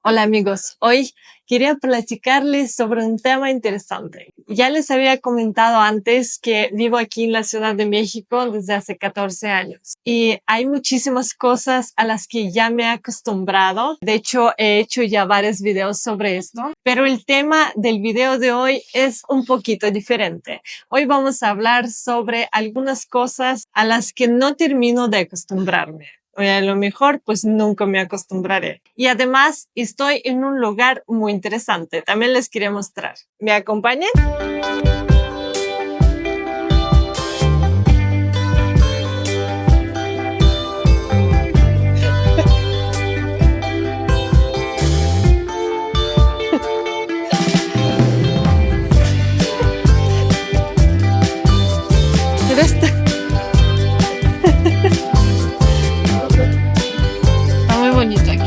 Hola amigos, hoy quería platicarles sobre un tema interesante. Ya les había comentado antes que vivo aquí en la Ciudad de México desde hace 14 años y hay muchísimas cosas a las que ya me he acostumbrado. De hecho, he hecho ya varios videos sobre esto, pero el tema del video de hoy es un poquito diferente. Hoy vamos a hablar sobre algunas cosas a las que no termino de acostumbrarme. O a lo mejor pues nunca me acostumbraré. Y además estoy en un lugar muy interesante. También les quería mostrar. ¿Me acompañan? Pero está muy bonito aquí.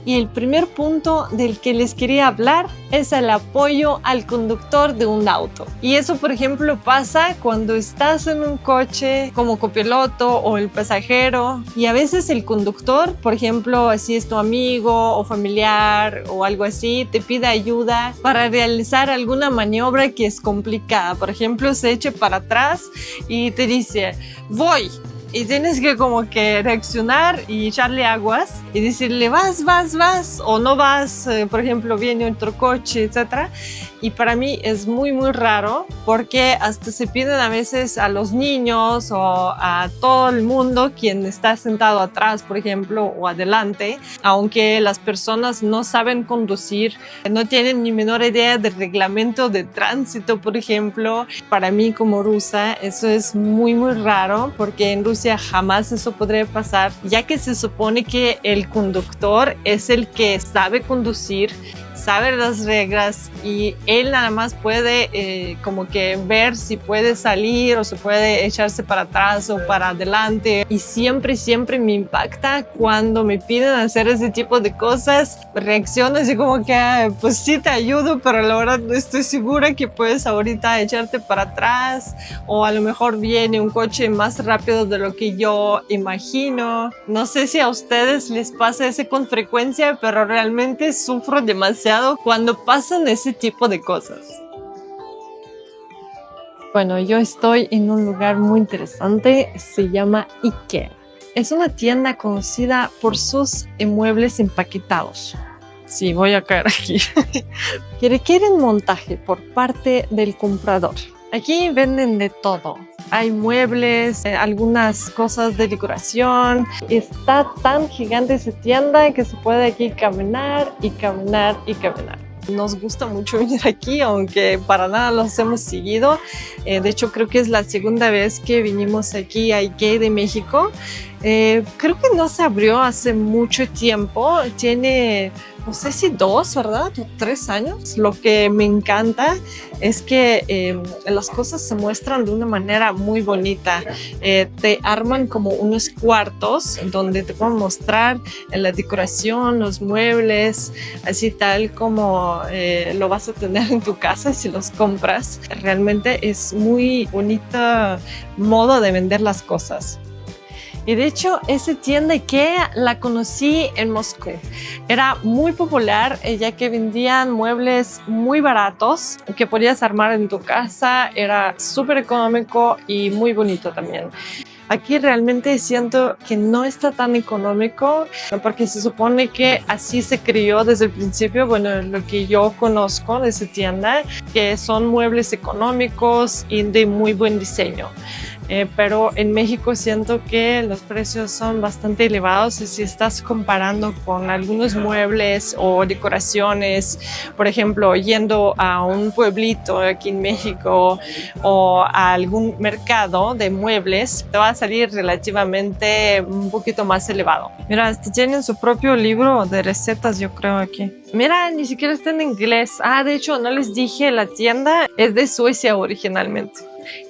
Y el primer punto del que les quería hablar es el apoyo al conductor de un auto. Y eso, por ejemplo, pasa cuando estás en un coche como copiloto o el pasajero y a veces el conductor, por ejemplo, si es tu amigo o familiar o algo así, te pide ayuda para realizar alguna maniobra que es complicada. Por ejemplo, se eche para atrás y te dice, voy. Y tienes que como que reaccionar y echarle aguas y decirle vas, vas, vas o no vas, por ejemplo, viene otro coche, etcétera. Y para mí es muy, muy raro porque hasta se piden a veces a los niños o a todo el mundo quien está sentado atrás, por ejemplo, o adelante, aunque las personas no saben conducir, no tienen ni menor idea del reglamento de tránsito, por ejemplo. Para mí como rusa eso es muy, muy raro porque en Rusia jamás eso podría pasar, ya que se supone que el conductor es el que sabe conducir, sabe las reglas y él nada más puede como que ver si puede salir o si puede echarse para atrás o para adelante. Y siempre, siempre me impacta cuando me piden hacer ese tipo de cosas. Reacciono así como que, pues sí te ayudo, pero la verdad no estoy segura que puedes ahorita echarte para atrás o a lo mejor viene un coche más rápido de lo que yo imagino. No sé si a ustedes les pasa eso con frecuencia, pero realmente sufro demasiado cuando pasan ese tipo de cosas. Bueno, yo estoy en un lugar muy interesante, se llama IKEA. Es una tienda conocida por sus muebles empaquetados. Sí, voy a caer aquí. Que requieren montaje por parte del comprador. Aquí venden de todo. Hay muebles, algunas cosas de decoración. Está tan gigante esa tienda que se puede aquí caminar y caminar y caminar. Nos gusta mucho venir aquí, aunque para nada los hemos seguido. De hecho, creo que es la segunda vez que vinimos aquí a IKEA de México. Creo que no se abrió hace mucho tiempo. Tiene, no sé si 2, ¿verdad? O 3 años. Lo que me encanta es que las cosas se muestran de una manera muy bonita. Te arman como unos cuartos donde te pueden mostrar la decoración, los muebles, así tal como lo vas a tener en tu casa si los compras. Realmente es muy bonito modo de vender las cosas. Y de hecho, esa tienda IKEA la conocí en Moscú. Era muy popular ya que vendían muebles muy baratos que podías armar en tu casa. Era súper económico y muy bonito también. Aquí realmente siento que no está tan económico porque se supone que así se creó desde el principio. Bueno, lo que yo conozco de esa tienda, que son muebles económicos y de muy buen diseño. Pero en México siento que los precios son bastante elevados y si estás comparando con algunos muebles o decoraciones, por ejemplo, yendo a un pueblito aquí en México o a algún mercado de muebles, te va a salir relativamente un poquito más elevado. Mira, tienen su propio libro de recetas, yo creo aquí. Mira, ni siquiera está en inglés. De hecho, no les dije, la tienda es de Suecia originalmente.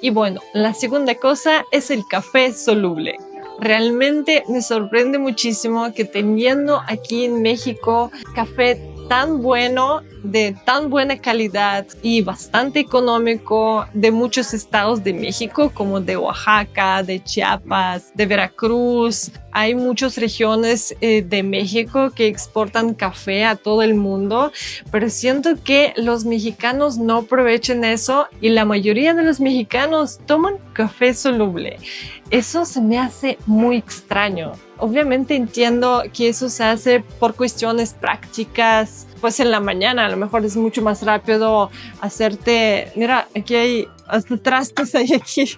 Y bueno, la segunda cosa es el café soluble. Realmente me sorprende muchísimo que teniendo aquí en México café tan bueno, de tan buena calidad y bastante económico de muchos estados de México, como de Oaxaca, de Chiapas, de Veracruz. Hay muchas regiones de México que exportan café a todo el mundo, pero siento que los mexicanos no aprovechan eso y la mayoría de los mexicanos toman café soluble. Eso se me hace muy extraño. Obviamente entiendo que eso se hace por cuestiones prácticas, pues en la mañana a lo mejor es mucho más rápido hacerte, mira, aquí hay hasta trastes hay aquí.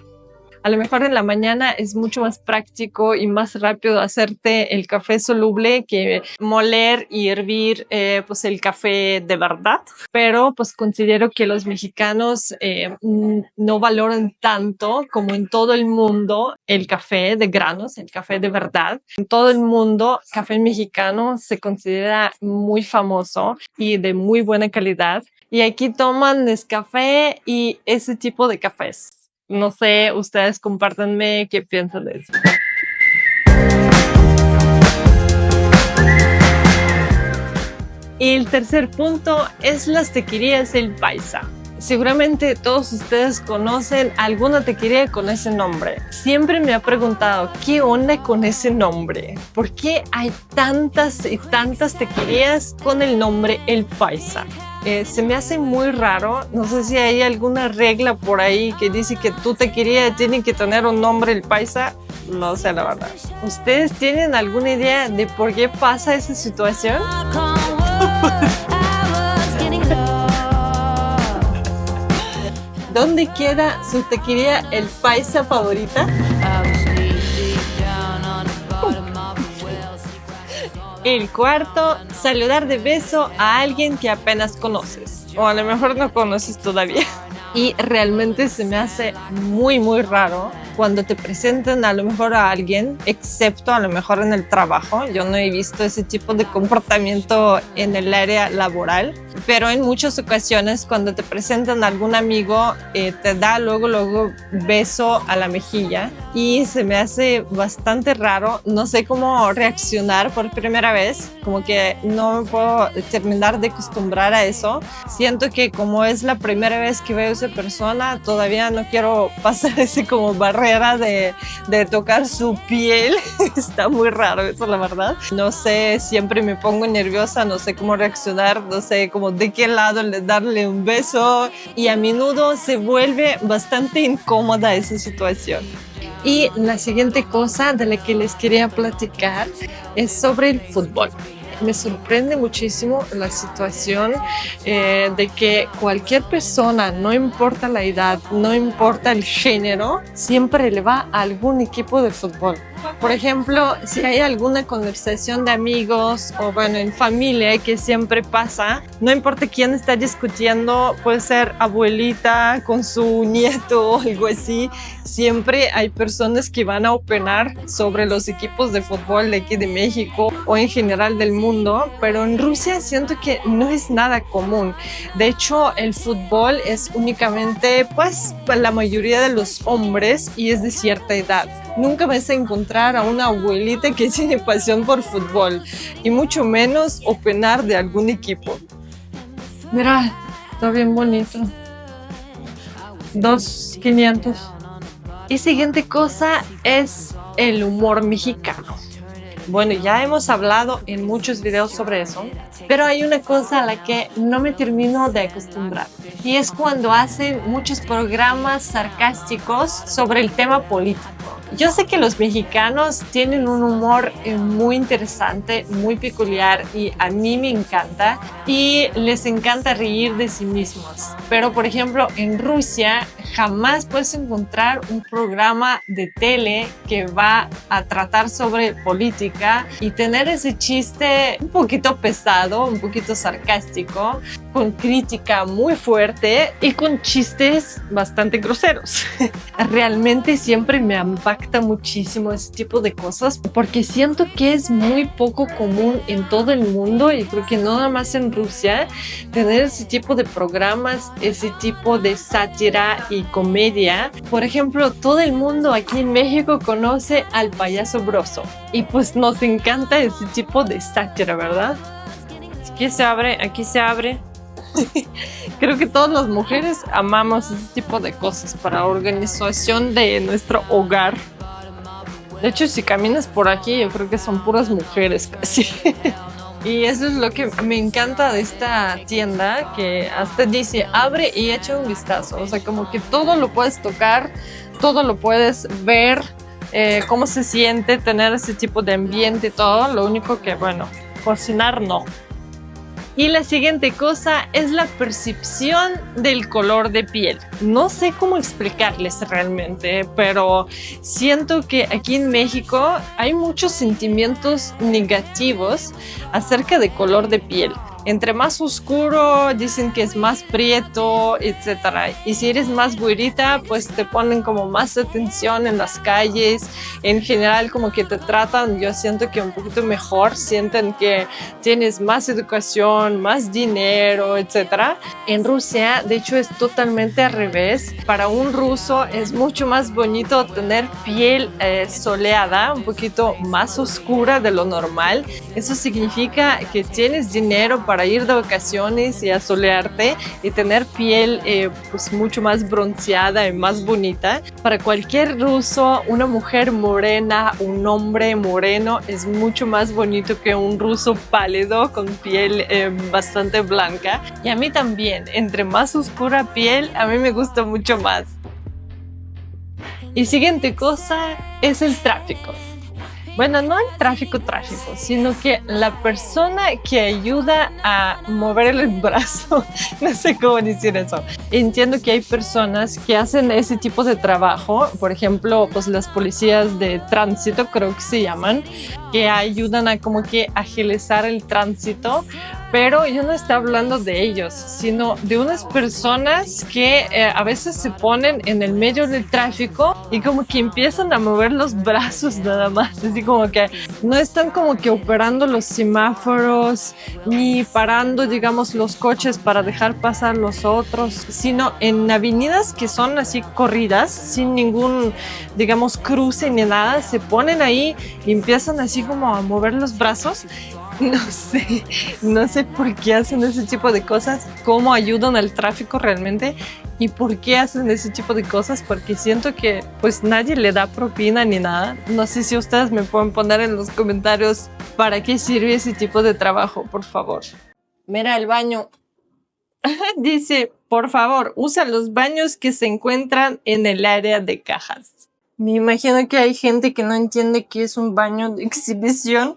A lo mejor en la mañana es mucho más práctico y más rápido hacerte el café soluble que moler y hervir pues el café de verdad. Pero pues considero que los mexicanos no valoran tanto como en todo el mundo el café de granos, el café de verdad. En todo el mundo, café mexicano se considera muy famoso y de muy buena calidad. Y aquí toman Nescafé y ese tipo de cafés. No sé, ustedes compártanme qué piensan de eso. Y el tercer punto es las taquerías El Paisa. Seguramente todos ustedes conocen alguna taquería con ese nombre. Siempre me ha preguntado, ¿qué onda con ese nombre? ¿Por qué hay tantas y tantas taquerías con el nombre El Paisa? Se me hace muy raro. No sé si hay alguna regla por ahí que dice que tu taquería tiene que tener un nombre El Paisa. No sé, la verdad. ¿Ustedes tienen alguna idea de por qué pasa esa situación? ¿Dónde queda su taquería El Paisa favorita? El cuarto, saludar de beso a alguien que apenas conoces o a lo mejor no conoces todavía. Y realmente se me hace muy raro cuando te presentan a lo mejor a alguien, excepto a lo mejor en el trabajo. Yo no he visto ese tipo de comportamiento en el área laboral, pero en muchas ocasiones cuando te presentan a algún amigo, te da luego beso a la mejilla y se me hace bastante raro. No sé cómo reaccionar por primera vez, como que no me puedo terminar de acostumbrar a eso. Siento que como es la primera vez que veo a esa persona, todavía no quiero pasar ese como barrera de tocar su piel. Está muy raro eso, la verdad. No sé, siempre me pongo nerviosa, no sé cómo reaccionar, no sé cómo de qué lado darle un beso y a menudo se vuelve bastante incómoda esa situación. Y la siguiente cosa de la que les quería platicar es sobre el fútbol. Me sorprende muchísimo la situación de que cualquier persona, no importa la edad, no importa el género, siempre le va a algún equipo de fútbol. Por ejemplo, si hay alguna conversación de amigos o bueno, en familia que siempre pasa, no importa quién está discutiendo, puede ser abuelita con su nieto o algo así, siempre hay personas que van a opinar sobre los equipos de fútbol de aquí de México o en general del mundo, pero en Rusia siento que no es nada común. De hecho, el fútbol es únicamente pues para la mayoría de los hombres y es de cierta edad. Nunca vas a encontrar a una abuelita que tiene pasión por fútbol y mucho menos opinar de algún equipo. Mira, está bien bonito. 2.500. Y siguiente cosa es el humor mexicano. Bueno, ya hemos hablado en muchos videos sobre eso, pero hay una cosa a la que no me termino de acostumbrar y es cuando hacen muchos programas sarcásticos sobre el tema político. Yo sé que los mexicanos tienen un humor muy interesante, muy peculiar y a mí me encanta y les encanta reír de sí mismos. Pero por ejemplo en Rusia jamás puedes encontrar un programa de tele que va a tratar sobre política y tener ese chiste un poquito pesado, un poquito sarcástico, con crítica muy fuerte y con chistes bastante groseros. Realmente siempre me impacta muchísimo ese tipo de cosas porque siento que es muy poco común en todo el mundo y creo que no nada más en Rusia tener ese tipo de programas, ese tipo de sátira y comedia. Por ejemplo, todo el mundo aquí en México conoce al Payaso Broso y pues nos encanta ese tipo de sátira, ¿verdad? Aquí se abre, aquí se abre. Creo que todas las mujeres amamos ese tipo de cosas para organización de nuestro hogar. De hecho, si caminas por aquí, yo creo que son puras mujeres casi. Y eso es lo que me encanta de esta tienda, que hasta dice, abre y echa un vistazo. O sea, como que todo lo puedes tocar, todo lo puedes ver, cómo se siente tener ese tipo de ambiente y todo. Lo único que, bueno, cocinar no. Y la siguiente cosa es la percepción del color de piel. No sé cómo explicarles realmente, pero siento que aquí en México hay muchos sentimientos negativos acerca de color de piel. Entre más oscuro dicen que es más prieto, etc. Y si eres más güerita, pues te ponen como más atención en las calles. En general como que te tratan, yo siento que un poquito mejor, sienten que tienes más educación, más dinero, etc. En Rusia, de hecho, es totalmente al revés. Para un ruso es mucho más bonito tener piel soleada, un poquito más oscura de lo normal. Eso significa que tienes dinero para ir de vacaciones y asolearte y tener piel pues mucho más bronceada y más bonita. Para cualquier ruso, una mujer morena, un hombre moreno es mucho más bonito que un ruso pálido con piel bastante blanca. Y a mí también, entre más oscura piel, a mí me gusta mucho más. Y siguiente cosa es el tráfico. Bueno, no el tráfico, sino que la persona que ayuda a mover el brazo, no sé cómo decir eso. Entiendo que hay personas que hacen ese tipo de trabajo, por ejemplo, pues las policías de tránsito, creo que se llaman, que ayudan a como que agilizar el tránsito, pero yo no estoy hablando de ellos, sino de unas personas que a veces se ponen en el medio del tráfico y como que empiezan a mover los brazos nada más, así como que no están como que operando los semáforos ni parando, digamos, los coches para dejar pasar los otros, sino en avenidas que son así corridas, sin ningún, digamos, cruce ni nada, se ponen ahí y empiezan así como a mover los brazos. No sé por qué hacen ese tipo de cosas, cómo ayudan al tráfico realmente y por qué hacen ese tipo de cosas, porque siento que pues nadie le da propina ni nada. No sé si ustedes me pueden poner en los comentarios para qué sirve ese tipo de trabajo, por favor. Mira el baño. Dice, por favor, usa los baños que se encuentran en el área de cajas. Me imagino que hay gente que no entiende qué es un baño de exhibición.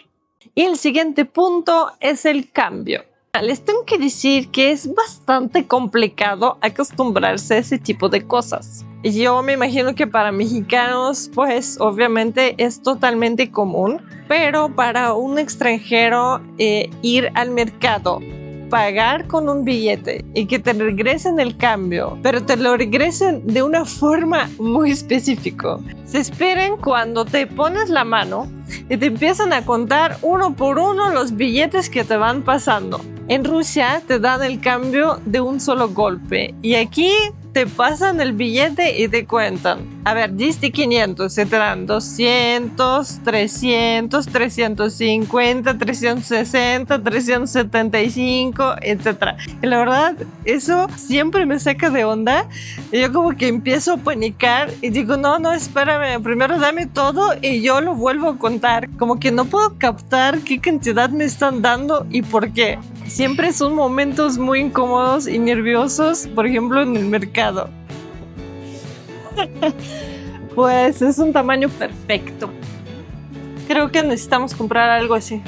Y el siguiente punto es el cambio. Les tengo que decir que es bastante complicado acostumbrarse a ese tipo de cosas. Yo me imagino que para mexicanos, pues obviamente es totalmente común, pero para un extranjero ir al mercado, pagar con un billete y que te regresen el cambio, pero te lo regresen de una forma muy específica. Se esperan cuando te pones la mano y te empiezan a contar uno por uno los billetes que te van pasando. En Rusia te dan el cambio de un solo golpe y aquí te pasan el billete y te cuentan. A ver, diste 500, se te dan 200, 300, 350, 360, 375, etc. Y la verdad, eso siempre me saca de onda. Y yo como que empiezo a panicar y digo, no, espérame, primero dame todo y yo lo vuelvo a contar. Como que no puedo captar qué cantidad me están dando y por qué. Siempre son momentos muy incómodos y nerviosos, por ejemplo, en el mercado. Pues es un tamaño perfecto. Creo que necesitamos comprar algo así.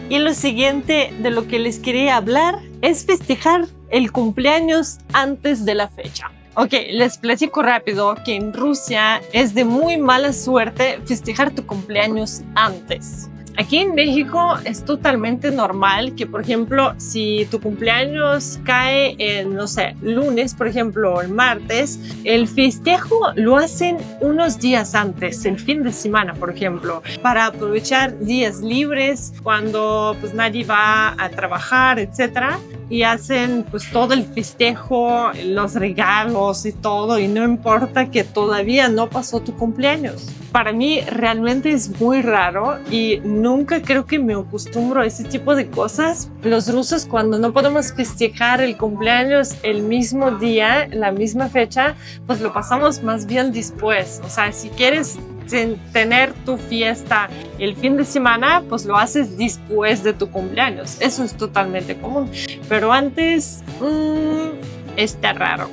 Y lo siguiente de lo que les quería hablar es festejar el cumpleaños antes de la fecha. Ok, les platico rápido que en Rusia es de muy mala suerte festejar tu cumpleaños antes. Aquí en México es totalmente normal que, por ejemplo, si tu cumpleaños cae en, no sé, lunes, por ejemplo, o el martes, el festejo lo hacen unos días antes, el fin de semana, por ejemplo, para aprovechar días libres cuando pues nadie va a trabajar, etc. y hacen pues todo el festejo, los regalos y todo, y no importa que todavía no pasó tu cumpleaños. Para mí realmente es muy raro y nunca creo que me acostumbro a ese tipo de cosas. Los rusos, cuando no podemos festejar el cumpleaños el mismo día, la misma fecha, pues lo pasamos más bien después. O sea, si quieres tener tu fiesta el fin de semana, pues lo haces después de tu cumpleaños. Eso es totalmente común. Pero antes, está raro.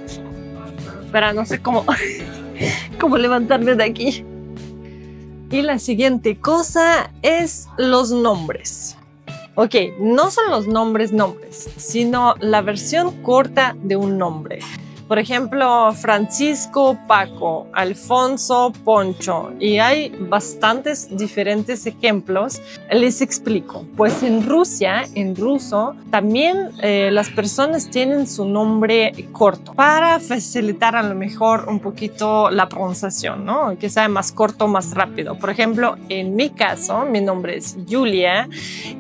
Pero no sé cómo, cómo levantarme de aquí. Y la siguiente cosa es los nombres. Ok, no son los nombres, sino la versión corta de un nombre. Por ejemplo, Francisco, Paco, Alfonso, Poncho. Y hay bastantes diferentes ejemplos. Les explico. Pues en Rusia, en ruso, también las personas tienen su nombre corto para facilitar a lo mejor un poquito la pronunciación, ¿no? Que sea más corto, más rápido. Por ejemplo, en mi caso, mi nombre es Julia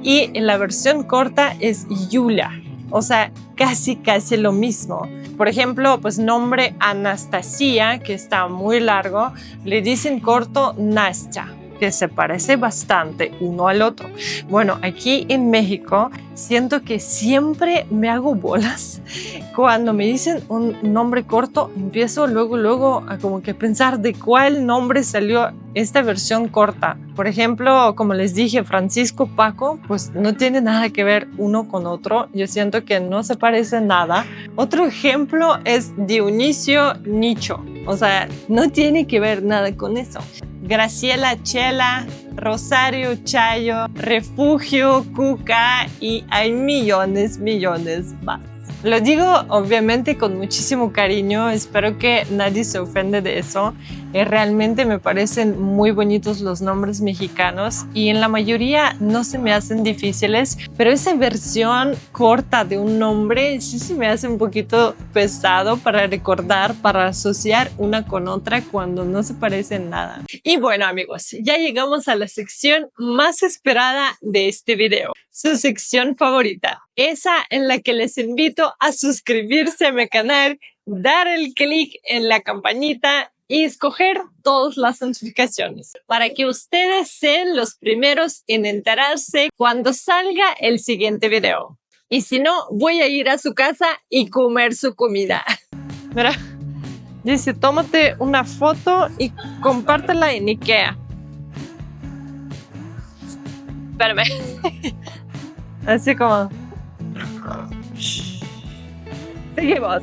y en la versión corta es Yulia. O sea, casi lo mismo. Por ejemplo, pues nombre Anastasia, que está muy largo, le dicen corto Nastya, que se parece bastante uno al otro. Bueno, aquí en México siento que siempre me hago bolas. Cuando me dicen un nombre corto, empiezo luego a como que pensar de cuál nombre salió esta versión corta. Por ejemplo, como les dije, Francisco, Paco, pues no tiene nada que ver uno con otro. Yo siento que no se parece nada. Otro ejemplo es Dionisio, Nicho. O sea, no tiene que ver nada con eso. Graciela, Chela, Rosario, Chayo, Refugio, Cuca y hay millones más. Lo digo obviamente con muchísimo cariño, espero que nadie se ofende de eso. Realmente me parecen muy bonitos los nombres mexicanos y en la mayoría no se me hacen difíciles, pero esa versión corta de un nombre sí se me hace un poquito pesado para recordar, para asociar una con otra cuando no se parecen nada. Y bueno amigos, ya llegamos a la sección más esperada de este video, su sección favorita, esa en la que les invito a suscribirse a mi canal, dar el clic en la campanita y escoger todas las notificaciones para que ustedes sean los primeros en enterarse cuando salga el siguiente video. Y si no, voy a ir a su casa y comer su comida. Mira, dice, tómate una foto y compártela en IKEA. Espérame. Así como... Seguimos.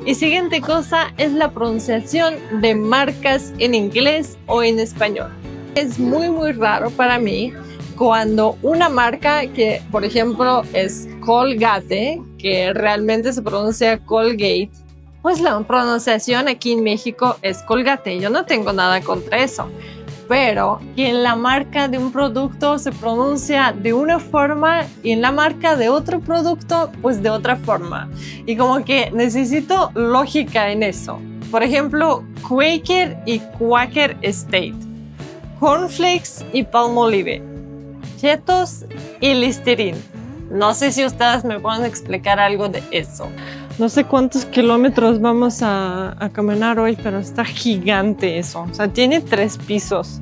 Y siguiente cosa es la pronunciación de marcas en inglés o en español. Es muy raro para mí cuando una marca que, por ejemplo, es Colgate, que realmente se pronuncia Colgate, pues la pronunciación aquí en México es Colgate. Yo no tengo nada contra eso. Pero que en la marca de un producto se pronuncia de una forma y en la marca de otro producto, pues de otra forma. Y como que necesito lógica en eso. Por ejemplo, Quaker y Quaker State, Cornflakes y Palmolive, Cheetos y Listerine. No sé si ustedes me pueden explicar algo de eso. No sé cuántos kilómetros vamos a caminar hoy, pero está gigante eso. O sea, tiene 3 pisos.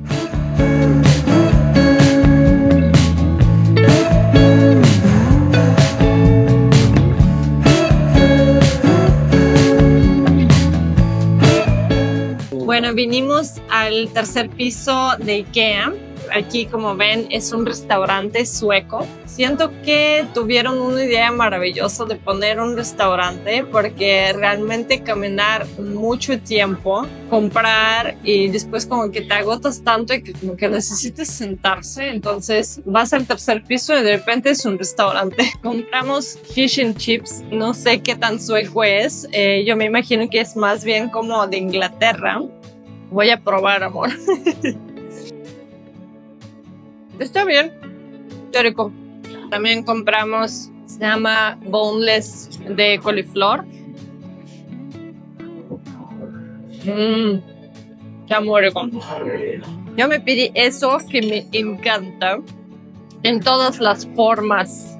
Bueno, vinimos al tercer piso de IKEA. Aquí, como ven, es un restaurante sueco. Siento que tuvieron una idea maravillosa de poner un restaurante porque realmente caminar mucho tiempo, comprar y después como que te agotas tanto y que como que necesitas sentarse. Entonces vas al tercer piso y de repente es un restaurante. Compramos fish and chips. No sé qué tan sueco es. Yo me imagino que es más bien como de Inglaterra. Voy a probar, amor. Está bien, está rico. También compramos, se llama boneless de coliflor. Está muy rico. Yo me pedí eso que me encanta en todas las formas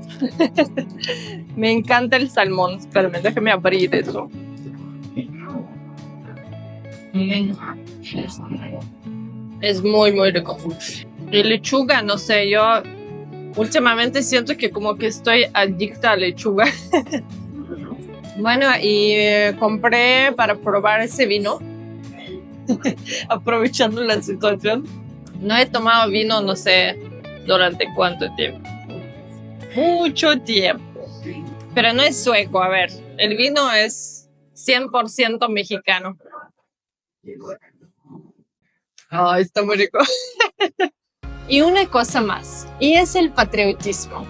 Me encanta el salmón. Espérame, déjame abrir eso. Es muy, muy rico. Y lechuga, no sé, yo últimamente siento que como que estoy adicta a lechuga. Bueno, y compré para probar ese vino. Aprovechando la situación. No he tomado vino, no sé, durante cuánto tiempo. Mucho tiempo. Pero no es sueco, a ver. El vino es 100% mexicano. Ay, está muy rico. Y una cosa más, y es el patriotismo.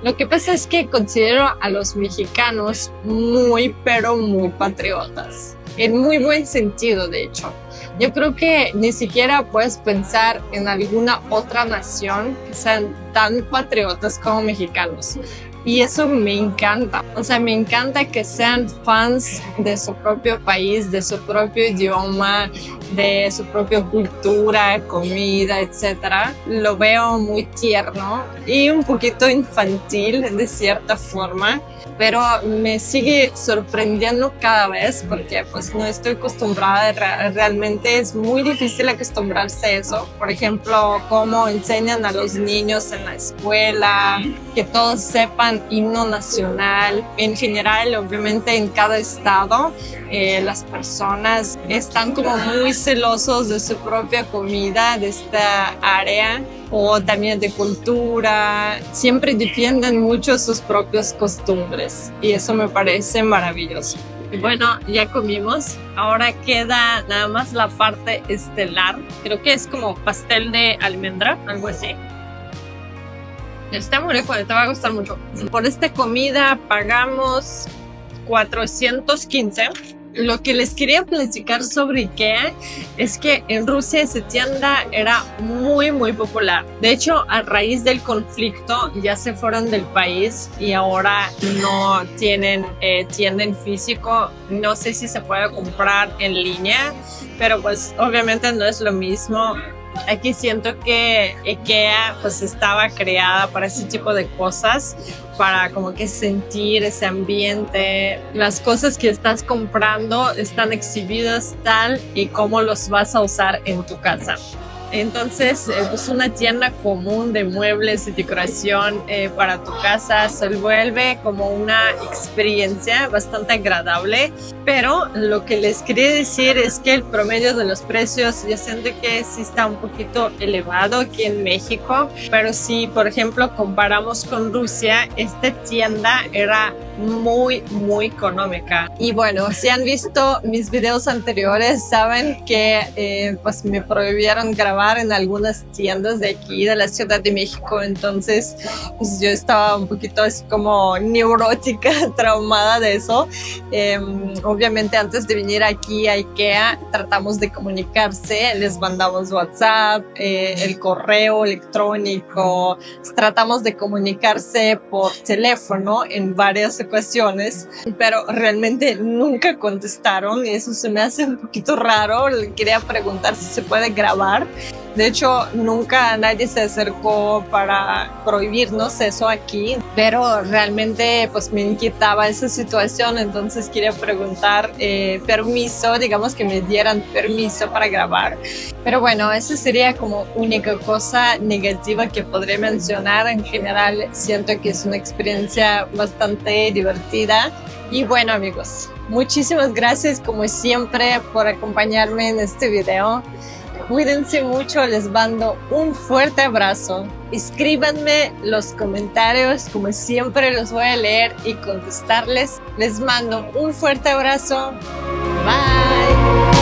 Lo que pasa es que considero a los mexicanos muy, pero muy patriotas. En muy buen sentido, de hecho. Yo creo que ni siquiera puedes pensar en alguna otra nación que sean tan patriotas como mexicanos. Y eso me encanta. O sea, me encanta que sean fans de su propio país, de su propio idioma, de su propia cultura, comida, etc. Lo veo muy tierno y un poquito infantil de cierta forma, pero me sigue sorprendiendo cada vez porque pues no estoy acostumbrada, realmente es muy difícil acostumbrarse a eso. Por ejemplo, cómo enseñan a los niños en la escuela, que todos sepan himno nacional. En general, obviamente en cada estado, las personas están como muy celosos de su propia comida, de esta área, o también de cultura. Siempre defienden mucho sus propias costumbres y eso me parece maravilloso. Y bueno, ya comimos. Ahora queda nada más la parte estelar. Creo que es como pastel de almendra, algo así. Está muy rico, te va a gustar mucho. Por esta comida pagamos 415. Lo que les quería platicar sobre IKEA es que en Rusia esa tienda era muy, muy popular. De hecho, a raíz del conflicto ya se fueron del país y ahora no tienen tienda en físico. No sé si se puede comprar en línea, pero pues obviamente no es lo mismo. Aquí siento que IKEA pues estaba creada para ese tipo de cosas, para como que sentir ese ambiente. Las cosas que estás comprando están exhibidas tal y como los vas a usar en tu casa. Entonces, pues una tienda común de muebles y decoración para tu casa se vuelve como una experiencia bastante agradable. Pero lo que les quería decir es que el promedio de los precios, yo siento que sí está un poquito elevado aquí en México. Pero si, por ejemplo, comparamos con Rusia, esta tienda era muy, muy económica. Y bueno, si han visto mis videos anteriores, saben que pues me prohibieron grabar en algunas tiendas de aquí, de la Ciudad de México. Entonces, pues yo estaba un poquito así como neurótica, traumada de eso. Obviamente, antes de venir aquí a IKEA, tratamos de comunicarse, les mandamos WhatsApp, el correo electrónico, tratamos de comunicarse por teléfono en varias ocasiones, pero realmente nunca contestaron y eso se me hace un poquito raro. Le quería preguntar si se puede grabar. De hecho, nunca nadie se acercó para prohibirnos eso aquí, pero realmente pues me inquietaba esa situación, entonces quería preguntar permiso, digamos que me dieran permiso para grabar. Pero bueno, esa sería como única cosa negativa que podría mencionar. En general, siento que es una experiencia bastante divertida. Y bueno, amigos, muchísimas gracias como siempre por acompañarme en este video. Cuídense mucho, les mando un fuerte abrazo. Escríbanme los comentarios, como siempre los voy a leer y contestarles. Les mando un fuerte abrazo. Bye.